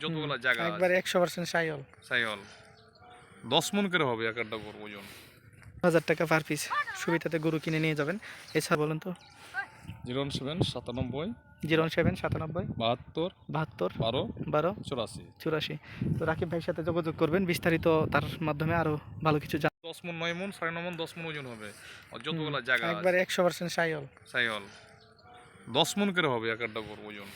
যতগুলা জায়গা একবারে 100% সাইওয়াল। সাইওয়াল 10 মন করে হবে এক একটা গরু ওজন। 1000 টাকা পার পিস সুবিধাতে গরু কিনে নিয়ে যাবেন। এছাড়া বলেন তো 07 97 07 97 72 72 12 12 84। 84। তো রাকিব ভাইয়ের সাথে যোগাযোগ করবেন, বিস্তারিত তার মাধ্যমে আরো ভালো কিছু 10 মন 9 মন 9.5 মন 10 মন ওজন হবে। আর যতগুলা জায়গা একবারে 100% সাইওয়াল। সাইওয়াল 10 মন করে হবে এক একটা গরু ওজন।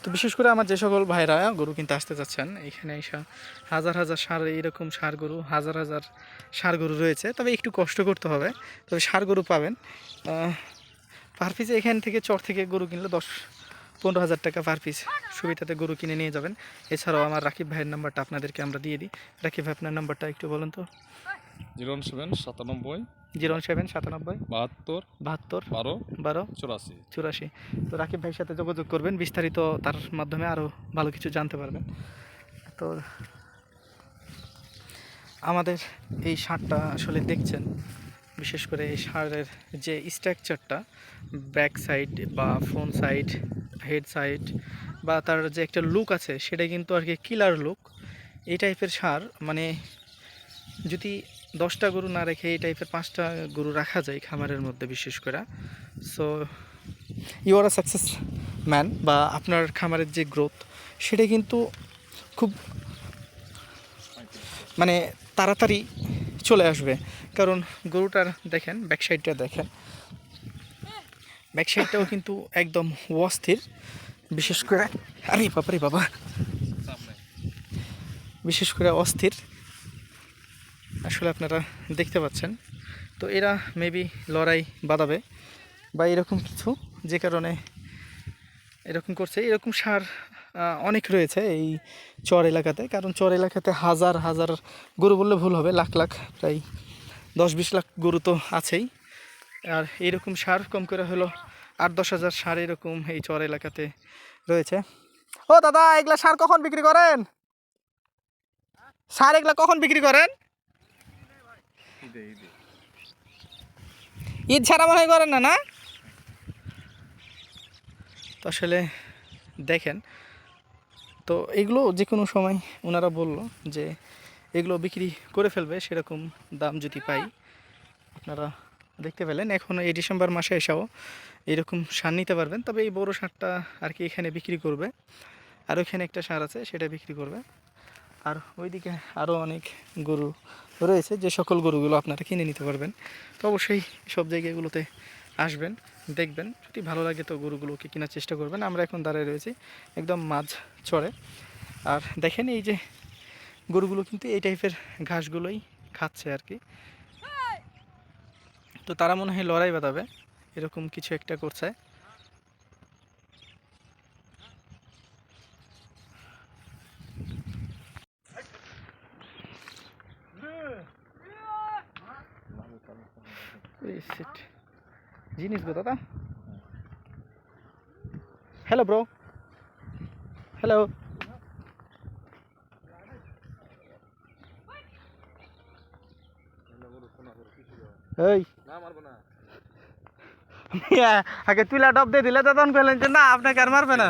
তো বিশেষ করে আমার যে সকল ভাইরা গরু কিনতে আসতে যাচ্ছেন, এখানে এসে হাজার হাজার ষাঁড়, এইরকম ষাঁড় গরু, হাজার হাজার ষাঁড় গরু রয়েছে। তবে একটু কষ্ট করতে হবে, তবে ষাঁড় গরু পাবেন। পার পিসে এখান থেকে চর থেকে গরু কিনলে 10-15 হাজার টাকা পার পিস সুবিধাতে গরু কিনে নিয়ে যাবেন। এছাড়াও আমার রাকিব ভাইয়ের নাম্বারটা আপনাদেরকে আমরা দিয়ে দিই। রাকিব ভাই, আপনার নাম্বারটা একটু বলুন তো। 07 97 07 97 72 72 12 12 84। 84। তো রাকিব ভাইয়ের সাথে যোগাযোগ করবেন, বিস্তারিত তার মাধ্যমে আরও ভালো কিছু জানতে পারবেন। তো আমাদের এই ষাঁড়টা আসলে দেখছেন, বিশেষ করে এই ষাঁড়ের যে স্ট্রাকচারটা, ব্যাক সাইড বা ফ্রন্ট সাইড, হেড সাইড, বা তার যে একটা লুক আছে, সেটা কিন্তু আর কি কিলার লুক। এই টাইপের ষাঁড় মানে যদি 10টা গরু না রেখে এই টাইপের 5টা গরু রাখা যায় খামারের মধ্যে বিশেষ করে, so you are a success man, বা আপনার খামারের যে গ্রোথ সেটা কিন্তু খুব মানে তাড়াতাড়ি চলে আসবে। কারণ গরুটার দেখেন ব্যাক সাইডটা, দেখেন ব্যাক সাইডটাও কিন্তু একদম অস্থির। বিশেষ করে আরে বাবা রে বাবা, বিশেষ করে অস্থির আসলে আপনারা দেখতে পাচ্ছেন। তো এরা মেবি লড়াই বাঁধাবে বা এরকম কিছু, যে কারণে এরকম করছে। এরকম ষাঁড় অনেক রয়েছে এই চর এলাকাতে, কারণ চর এলাকাতে হাজার হাজার গরু বললে ভুল হবে, লাখ লাখ, প্রায় 10-20 লাখ গরু তো আছেই। আর এইরকম ষাঁড় কম করে হলো 8-10 হাজার ষাঁড় এরকম এই চর এলাকাতে রয়েছে। ও দাদা, এগুলা ষাঁড় কখন বিক্রি করেন? ষাঁড় এগুলা কখন বিক্রি করেন? ঈদ ছাড়া মনে হয় করেন না, না? তো আসলে দেখেন, তো এগুলো যে কোনো সময় ওনারা বলল যে এগুলো বিক্রি করে ফেলবে, সেরকম দাম যদি পাই। আপনারা দেখতে পেলেন, এখন এই ডিসেম্বর মাসে এসেও এরকম ষাঁড় নিতে পারবেন। তবে এই বড় ষাঁড়টা আর কি এখানে বিক্রি করবে, আর ওইখানে একটা ষাঁড় আছে সেটা বিক্রি করবে। আর ওইদিকে আরও অনেক গরু রয়েছে, যে সকল গরুগুলো আপনারা কিনে নিতে পারবেন। তো অবশ্যই সব জায়গাগুলোতে আসবেন, দেখবেন, যদি ভালো লাগে তো গরুগুলোকে কেনার চেষ্টা করবেন। আমরা এখন দাঁড়িয়ে রয়েছি একদম মাঝ চড়ে। আর দেখেন এই যে গরুগুলো কিন্তু এই টাইপের ঘাসগুলোই খাচ্ছে আর কি। তো তারা মনে হয় লড়াই বাঁধাবে, এরকম কিছু একটা করছে। জিনিস গো দাদা, হ্যালো ব্রো, হ্যালো। এই আগে তুলা ডব দিয়ে দিলে তখন বললেন যে না আপনাকে আর মারবে না।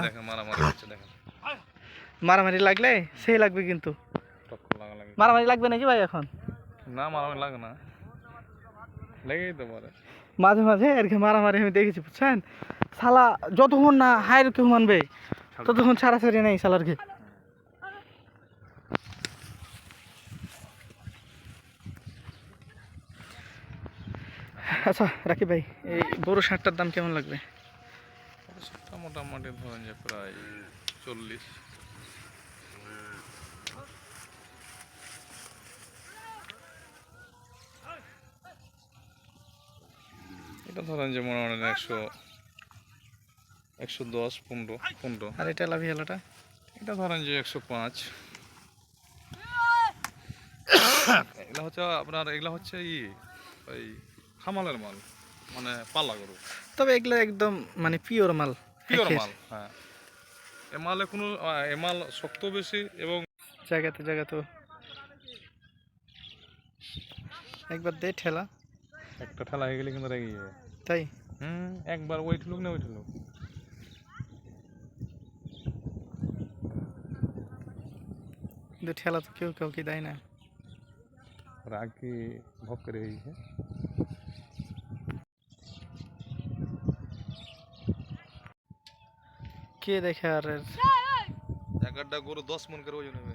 মারামারি লাগলে সেই লাগবে, কিন্তু মারামারি লাগবে নাকি ভাই এখন? না মারামারি লাগে না, লেগেই তো পারে মাঝে মাঝে আর কি মারামারি আমি দেখেছি, বুঝছেন? শালা যতক্ষণ না হায়ের কেউ মানবে ততক্ষণ ছাড়াছাড়ি নেই শালার কি। আচ্ছা রাকিব ভাই, এই বড় ষাঁড়টার দাম কেমন লাগবে? মোটামুটি ধরেন যে প্রায় 40। এটা ধরেন যে মনে হয় 100, 110, 15। আর এটা লাভিয়ালাটা? এটা ধরেন যে 105। এগুলা হচ্ছে আপনার, এগুলা হচ্ছে ওই খামালের মাল, মানে পালা গরু। তবে এগুলো একদম মানে পিওর মাল, পিওর মাল। হ্যাঁ, এ মালে কোনো এ মাল শক্ত বেশি এবং জায়গাতে জায়গাতে একবার দে ঠেলা, একটা ঠেলা হয়ে গেলে কিন্তু রেগে যাবে। তাই একবার ওয়েট লুক না ওয়েট লুক। কিন্তু ঠেলা তো কেউ কাউকে দেয় না। राग की भौंक रही है। কে দেখে আর একটা গরু 10 মন করে ওজন হবে।